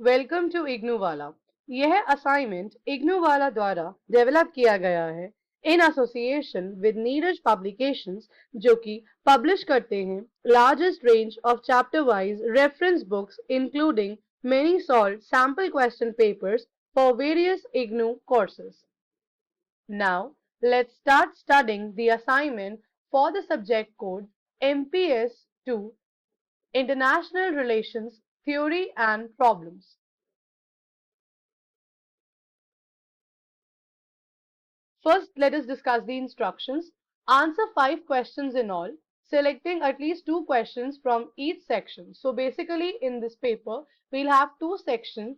Welcome to IGNOU वाला। यह assignment IGNOU वाला द्वारा डेवलप किया गया है in association with Neeraj publications, जो कि पब्लिश करते हैं largest range of chapter wise reference books including many solve sample question papers for various IGNOU courses. Now, let's start studying the assignment for the subject code MPS 2 International Relations Theory and Problems. First, let us discuss the instructions. Answer 5 questions in all, selecting at least 2 questions from each section. So basically in this paper, we'll have 2 sections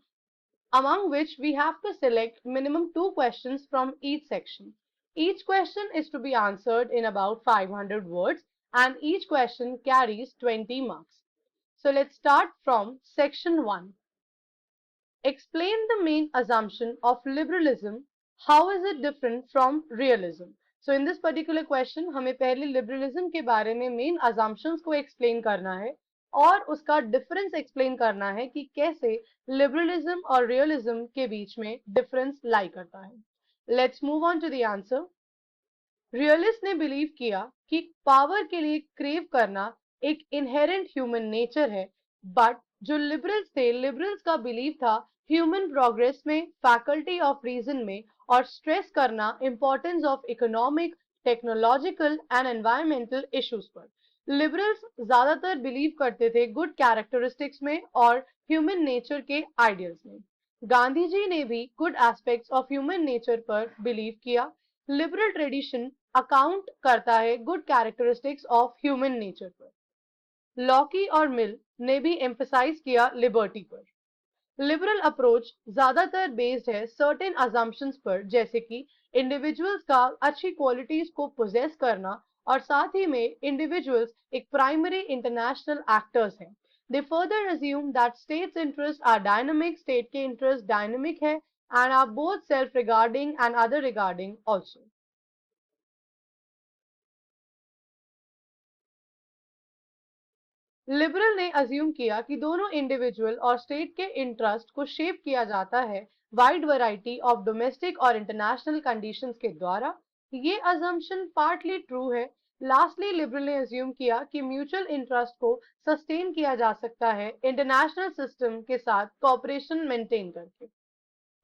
among which we have to select minimum 2 questions from each section. Each question is to be answered in about 500 words and each question carries 20 marks. So let's start from section 1. Explain the main assumption of liberalism. How is it different from realism? So in this particular question हमें पहले liberalism के बारे में main assumptions को explain करना है और उसका difference explain करना है कि कैसे liberalism और realism के बीच में difference lie करता है. Let's move on to the answer. Realist ने बिलीव किया कि पावर के लिए क्रेव करना एक इनहेरेंट ह्यूमन नेचर है, बट जो लिबरल्स थे, लिबरल्स का बिलीव था ह्यूमन प्रोग्रेस में, फैकल्टी ऑफ रीजन में, और स्ट्रेस करना importance of economic, technological and environmental issues पर। लिबरल्स ज्यादातर बिलीव करते थे गुड कैरेक्टरिस्टिक्स में और ह्यूमन नेचर के आइडियल्स में। गांधी जी ने भी good aspects of human nature पर बिलीव किया। लिबरल ट्रेडिशन अकाउंट करता है good characteristics of human nature पर। लॉकी और मिल ने भी एम्फसाइज किया लिबर्टी पर। लिबरल अप्रोच ज्यादातर बेस्ड है सर्टेन अजम्पशंस पर, जैसे कि इंडिविजुअल्स का अच्छी क्वालिटीज को पोजेस करना और साथ ही में इंडिविजुअल्स एक प्राइमरी इंटरनेशनल एक्टर्स हैं। They further assume that states interest are dynamic, state के इंटरेस्ट डायनामिक है and are both self regarding and other regarding also. Liberal ने अज्यूम किया कि दोनों इंडिविजुअल और स्टेट के इंटरेस्ट को शेप किया जाता है वाइड वैरायटी ऑफ डोमेस्टिक और इंटरनेशनल कंडीशंस के द्वारा। ये अजम्पशन पार्टली ट्रू है। लास्टली लिबरल ने अज्यूम किया कि म्यूचुअल इंटरेस्ट को सस्टेन किया जा सकता है इंटरनेशनल सिस्टम के साथ कॉपरेशन मेंटेन करके।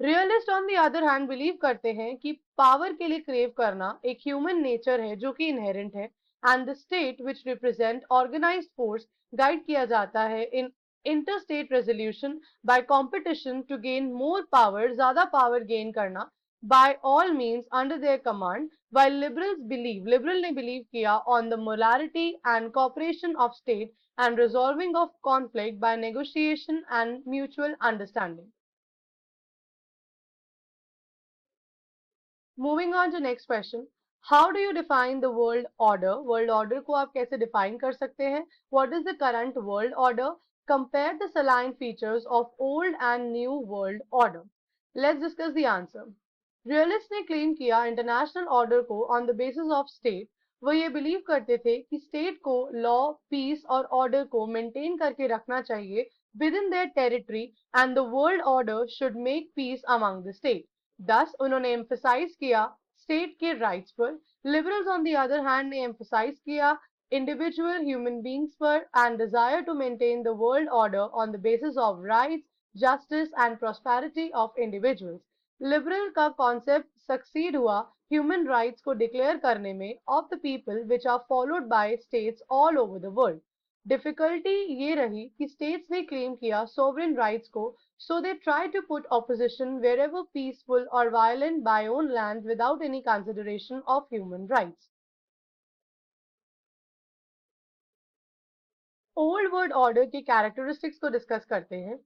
Realist on the other hand believe करते हैं कि पावर के लिए क्रेव करना एक ह्यूमन नेचर है जो कि इनहेरेंट है and the state which represent organised force guide किया जाता है in interstate resolution by competition to gain more power, ज्यादा पावर गेन करना by all means under their command. while liberal ने बिलीव किया on the morality and cooperation of state and resolving of conflict by negotiation and mutual understanding. Moving on to next question. How do you define the world order? World order को आप कैसे define कर सकते हैं? What is the current world order? Compare the salient features of old and new world order. Let's discuss the answer. Realists ने claim किया international order को on the basis of state. वो ये believe करते थे कि state को law, peace और order को maintain करके रखना चाहिए within their territory and the world order should make peace among the state. Thus उन्होंने emphasize किया स्टेट के राइट्स पर। Liberals on the other hand ने emphasize किया इंडिविजुअल ह्यूमन बींग्स पर and desire to maintain the world order on the basis of rights, justice and prosperity of individuals. Liberal का concept succeed हुआ human rights को declare करने में of the people which are followed by states all over the world. Difficulty ये रही कि states ने claim किया सोवरेन राइट्स को, so they try to put opposition wherever peaceful or violent by own land without any consideration of human rights. Old world order के characteristics को discuss करते हैं।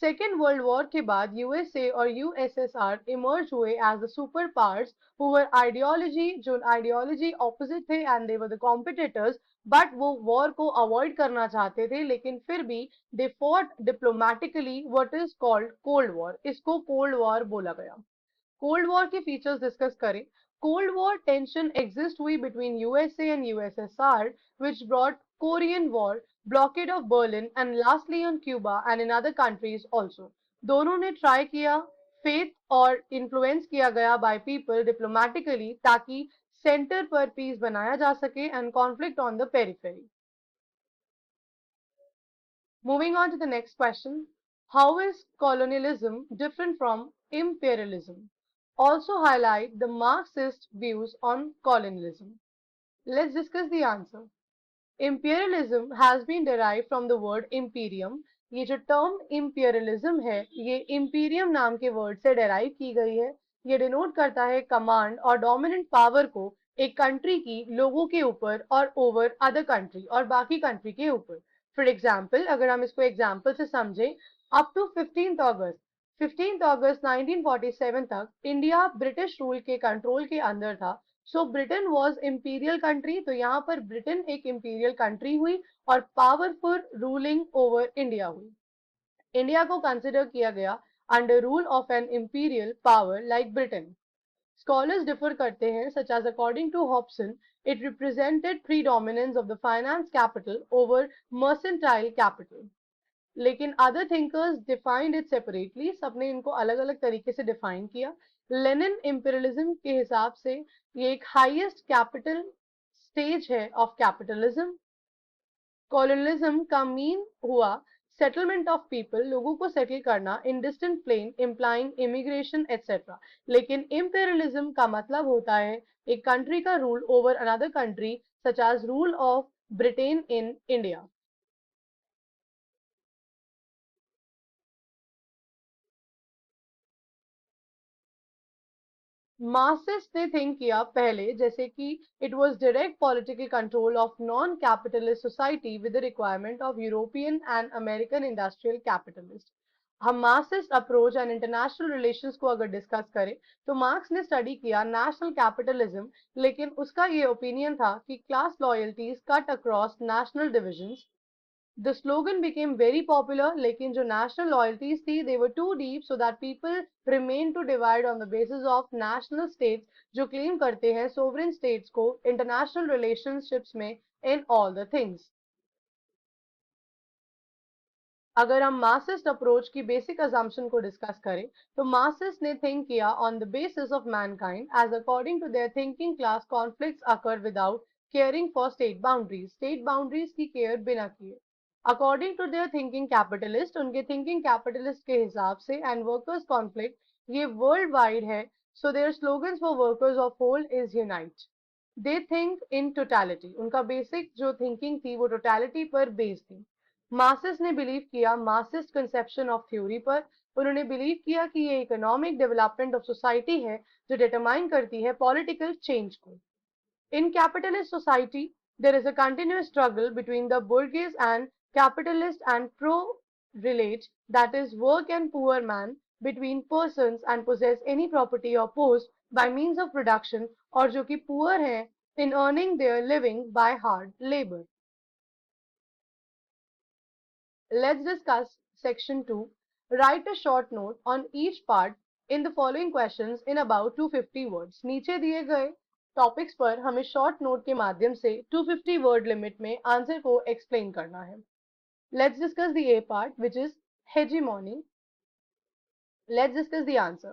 सेकेंड वर्ल्ड वॉर के बाद USA और USSR emerge हुए as the super powers who were ideology, जो ideology opposite थे and they were the competitors, but वो वॉर को अवॉइड करना चाहते थे, लेकिन फिर भी they fought diplomatically what is called cold war. इसको कोल्ड वॉर बोला गया। कोल्ड वॉर के फीचर्स डिस्कस करें। कोल्ड वॉर टेंशन एग्जिस्ट हुई between USA and USSR which brought Korean war. blockade of Berlin, and lastly on Cuba and in other countries also. दोनों ने try किया, faith और influence किया गया by people diplomatically ताकि centre पर piece बनाया जा सके and conflict on the periphery. Moving on to the next question. How is colonialism different from imperialism? Also highlight the Marxist views on colonialism. Let's discuss the answer. Imperialism has been derived from the word imperium. ये जो term imperialism है, ये imperium नाम के word से derive की गई है. ये डिनोट करता है कमांड और डोमिनेंट पावर को एक कंट्री की लोगों के ऊपर और ओवर अदर कंट्री और बाकी कंट्री के ऊपर. फॉर एग्जाम्पल, अगर हम इसको एग्जाम्पल से समझें, अप टू 15th अगस्त 1947 तक इंडिया ब्रिटिश रूल के कंट्रोल के अंदर था. So Britain was imperial country. तो यहाँ पर ब्रिटेन एक इम्पीरियल कंट्री हुई और पावरफुल रूलिंग ओवर इंडिया हुई. इंडिया को कंसिडर किया गया under rule of an imperial power like Britain. Scholars differ करते हैं, such as according to Hobson it represented predominance of the finance capital over mercantile capital. लेकिन other thinkers defined it separately. सबने इनको अलग अलग तरीके से डिफाइन किया. लेनिन इंपीरियलिज्म के हिसाब से ये एक हाईएस्ट कैपिटल स्टेज है ऑफ कैपिटलिज्म. कॉलोनियलिज्म का मीन हुआ सेटलमेंट ऑफ पीपल, लोगों को सेटल करना in distant plain implying immigration etcetera. लेकिन इंपीरियलिज्म का मतलब होता है एक कंट्री का rule over another country, such as rule of Britain in India. Marxist ने थिंक किया पहले जैसे कि it was direct political control of non capitalist society with the requirement of European and American industrial capitalist. हम Marxist approach and international relations को अगर discuss करें तो मार्क्स ने स्टडी किया नेशनल कैपिटलिज्म, लेकिन उसका ये ओपिनियन था कि class loyalties cut across national divisions. The slogan became very popular, लेकिन जो national loyalties थी they were too deep so that people remained to divide on the basis of national states जो claim करते हैं sovereign states को international relationships में in all the things. अगर हम मार्क्सिस्ट अप्रोच की बेसिक assumption को डिस्कस करें तो मार्क्सिस्ट ने थिंक किया on the basis of mankind as according to their thinking class conflicts occur without caring for state boundaries. State boundaries की care बिना किए. According to their thinking capitalist, उनके thinking capitalist के हिसाब से एंड वर्कर्स कॉन्फ्लिक्ट ये world wide है. So their slogans for workers of whole is unite. They think in totality. उनका बेसिक जो थिंकिंग थी वो टोटैलिटी पर बेस्ड थी. मार्क्सिस्ट ने बिलीव किया मार्क्सिस्ट कंसेप्शन ऑफ थ्योरी पर. उन्होंने बिलीव किया कि ये इकोनॉमिक डेवलपमेंट ऑफ सोसाइटी है जो डिटरमाइन करती है पॉलिटिकल चेंज को. In capitalist society, there is a continuous struggle between the bourgeois and capitalist and pro-relate, that is, work and poor man, between persons and possess any property or post by means of production और जो कि poor हैं in earning their living by hard labor. Let's discuss section 2. Write a short note on each part in the following questions in about 250 words. नीचे दिए गए topics पर हमें short note के माध्यम से 250 वर्ड लिमिट में आंसर को एक्सप्लेन करना है. Let's discuss the A part which is hegemony. Let's discuss the answer.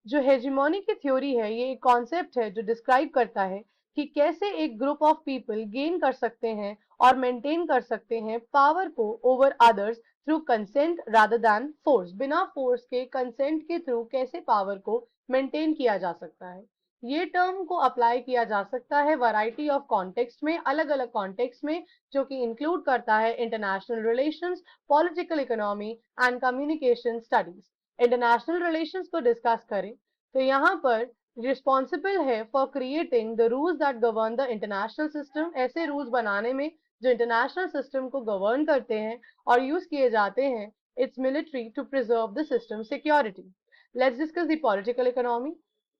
जो हेजिमोनी की थ्योरी है ये एक कॉन्सेप्ट है जो डिस्क्राइब करता है कि कैसे एक ग्रुप ऑफ पीपल गेन कर सकते हैं और मेंटेन कर सकते हैं पावर को over others through consent rather than force. बिना फोर्स के कंसेंट के थ्रू कैसे पावर को मेंटेन किया जा सकता है. ये टर्म को अप्लाई किया जा सकता है वैरायटी ऑफ कॉन्टेक्स्ट में, अलग अलग कॉन्टेक्स्ट में, जो कि इंक्लूड करता है international relations, political economy and communication studies. International relations को डिस्कस करें तो यहाँ पर रिस्पॉन्सिबल है for creating the rules that govern the international system. ऐसे रूल्स बनाने में जो इंटरनेशनल सिस्टम को गवर्न करते हैं और यूज किए जाते हैं. It's military to preserve the system security. Let's discuss the political economy.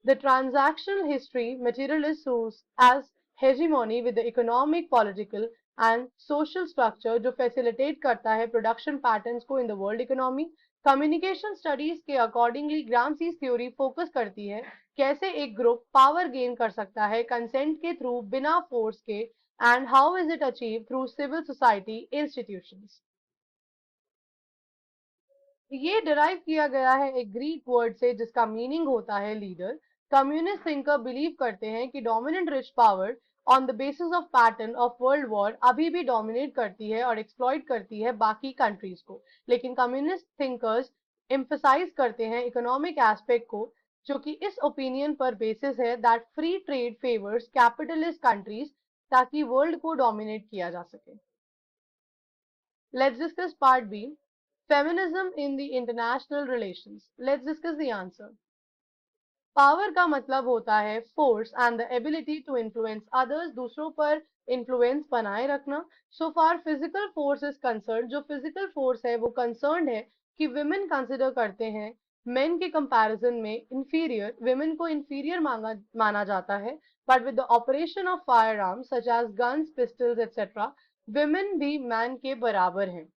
The transactional history materialist shows as hegemony with the economic, political and social structure जो facilitate करता है production patterns को in the world economy. Communication studies के accordingly Gramsci's theory focus करती है कैसे एक group power gain कर सकता है कंसेंट के थ्रू बिना फोर्स के and how is it achieved through civil society institutions? ये डिराइव किया गया है एक ग्रीक वर्ड से जिसका मीनिंग होता है लीडर। कम्युनिस्ट थिंकर बिलीव करते हैं कि dominant rich power on the basis of pattern of world war अभी भी डोमिनेट करती है और एक्सप्लॉइट करती है बाकी कंट्रीज को, लेकिन कम्युनिस्ट थिंकर्स एम्फसाइज करते हैं इकोनॉमिक एस्पेक्ट को, जो कि इस ओपिनियन पर बेसिस है that free trade favours capitalist countries ताकि वर्ल्ड को डोमिनेट किया जा सके। Let's discuss part B. Feminism in the international relations. Let's discuss the answer. Power का मतलब होता है force and the ability to influence others, दूसरों पर इन्फ्लुएंस बनाए रखना। So far physical force is concern, जो फिजिकल फोर्स है वो कंसर्न है कि विमेन कंसिडर करते हैं मेन के कंपैरिजन में इंफीरियर, विमेन को इंफीरियर माना जाता है, but with the operation of fire arms such as guns, pistols etcetera, women भी मैन के बराबर हैं।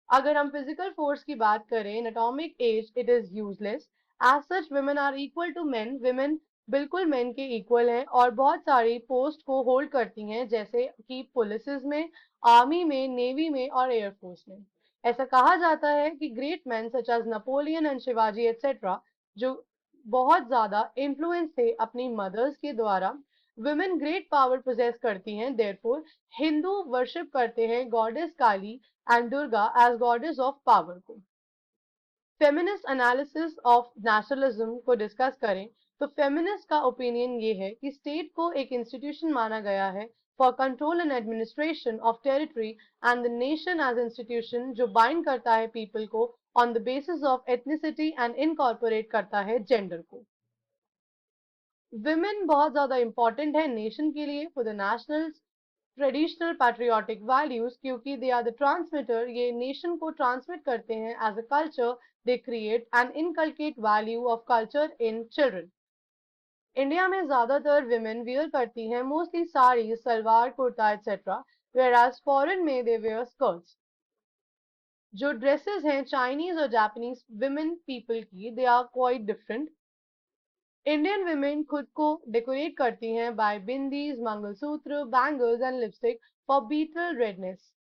अगर हम फिजिकल फोर्स की बात करें in atomic age it is useless, as such women are equal to men, women बिल्कुल मेन के इक्वल है और बहुत सारी पोस्ट को होल्ड करती हैं जैसे कि पुलिस में, आर्मी में, नेवी में और एयरफोर्स में। ऐसा कहा जाता है कि great man such as Napoleon and Shivaji etcetera, जो बहुत ज्यादा इन्फ्लुएंस थे अपनी मदर्स के द्वारा, विमेन ग्रेट पावर पोजेस करती हैं। देयरफॉर हिंदू वर्शिप करते हैं goddess Kali and Durga as goddess of power को। फेमिनिस्ट एनालिसिस ऑफ नेशनलिज्म को डिस्कस करें तो फेमिनिस्ट का ओपिनियन ये है कि स्टेट को एक इंस्टीट्यूशन माना गया है for control and administration of territory and the nation as institution, जो बाइंड करता है पीपल को on the basis of ethnicity and incorporate करता है जेंडर को। विमेन बहुत ज्यादा इंपॉर्टेंट है नेशन के लिए for the national traditional patriotic values, क्योंकि दे आर द ट्रांसमिटर, ये नेशन को ट्रांसमिट करते हैं as a culture, they create and inculcate value of culture in children. India में ज्यादातर विमेन वियर करती हैं mostly sari, salwar kurta etcetera, whereas foreign में दे वेयर स्कर्ट्स। जो ड्रेसेस हैं चाइनीज और जापानीज विमेन पीपल की, they are quite different. Indian women खुद को डेकोरेट करती हैं by bindis, mangalsutra, bangles and lipstick for betel redness,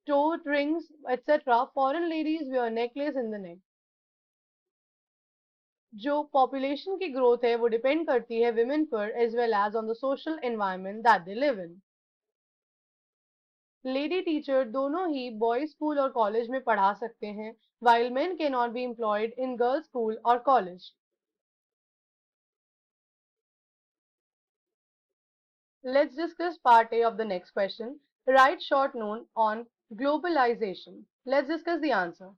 toe rings etcetera. Foreign ladies wear necklace in the neck. जो population की ग्रोथ है वो डिपेंड करती है विमेन पर as well as on the social environment that they live in. Lady teacher दोनों ही boys school और कॉलेज में पढ़ा सकते हैं, while men cannot be employed in girls school or college. Let's discuss part A of the next question. Write short note on globalization. Let's discuss the answer.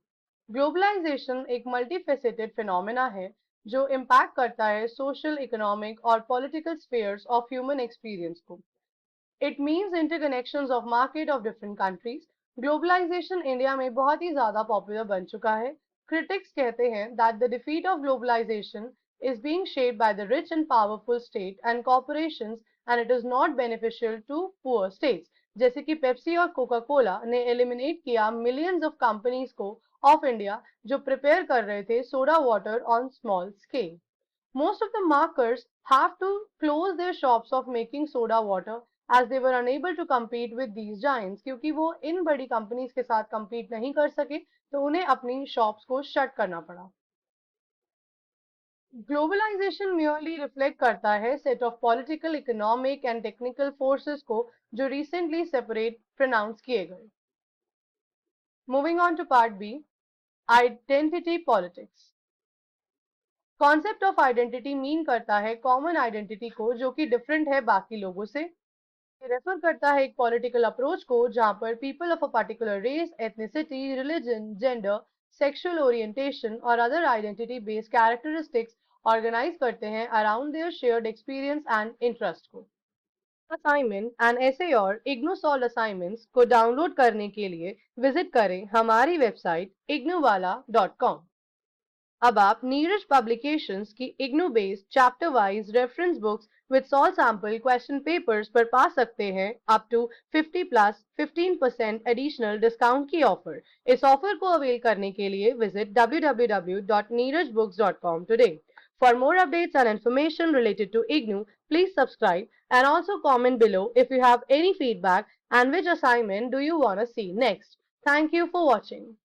Globalization एक multifaceted phenomena है जो impact करता है social, economic और political spheres of human experience को। It means interconnections of market of different countries. Globalization India में बहुत ही ज्यादा पॉपुलर बन चुका है। Critics कहते हैं that the defeat of globalization is being shaped by the rich and powerful state and corporations and it is not beneficial to poor states. जैसे कि पेप्सी और कोका कोला ने एलिमिनेट किया मिलियंस ऑफ कंपनीज को of India जो prepare कर रहे थे soda water on small scale. Most of the markers have to close their shops of making soda water as they were unable to compete with these giants, क्योंकि वो इन बड़ी companies के साथ compete नहीं कर सके तो उन्हें अपनी शॉप्स को शट करना पड़ा। ग्लोबलाइजेशन merely रिफ्लेक्ट करता है set of political, economic and technical forces को जो रिसेंटली सेपरेट प्रोनाउंस किए गए। Moving on to part B, identity politics. Concept of identity mean करता है कॉमन आइडेंटिटी को जो कि डिफरेंट है बाकी लोगों से। रेफर करता है एक पॉलिटिकल अप्रोच को जहां पर people of a particular race, ethnicity, religion, gender, sexual orientation और other identity based characteristics organise करते हैं around their shared experience and interest को। असाइनमेंट एंड ऐसे और इग्नू सॉल्व असाइनमेंट्स को डाउनलोड करने के लिए विजिट करें हमारी वेबसाइट ignoovala.com। अब आप नीरज पब्लिकेशंस की IGNOU based chapter wise reference books with solve sample question papers पर पा सकते हैं up to 50 plus 15% additional discount की ऑफर। इस ऑफर को अवेल करने के लिए visit www.neerajbooks.com today. For more updates and information related to IGNOU, please subscribe and also comment below if you have any feedback and which assignment do you want to see next. Thank you for watching.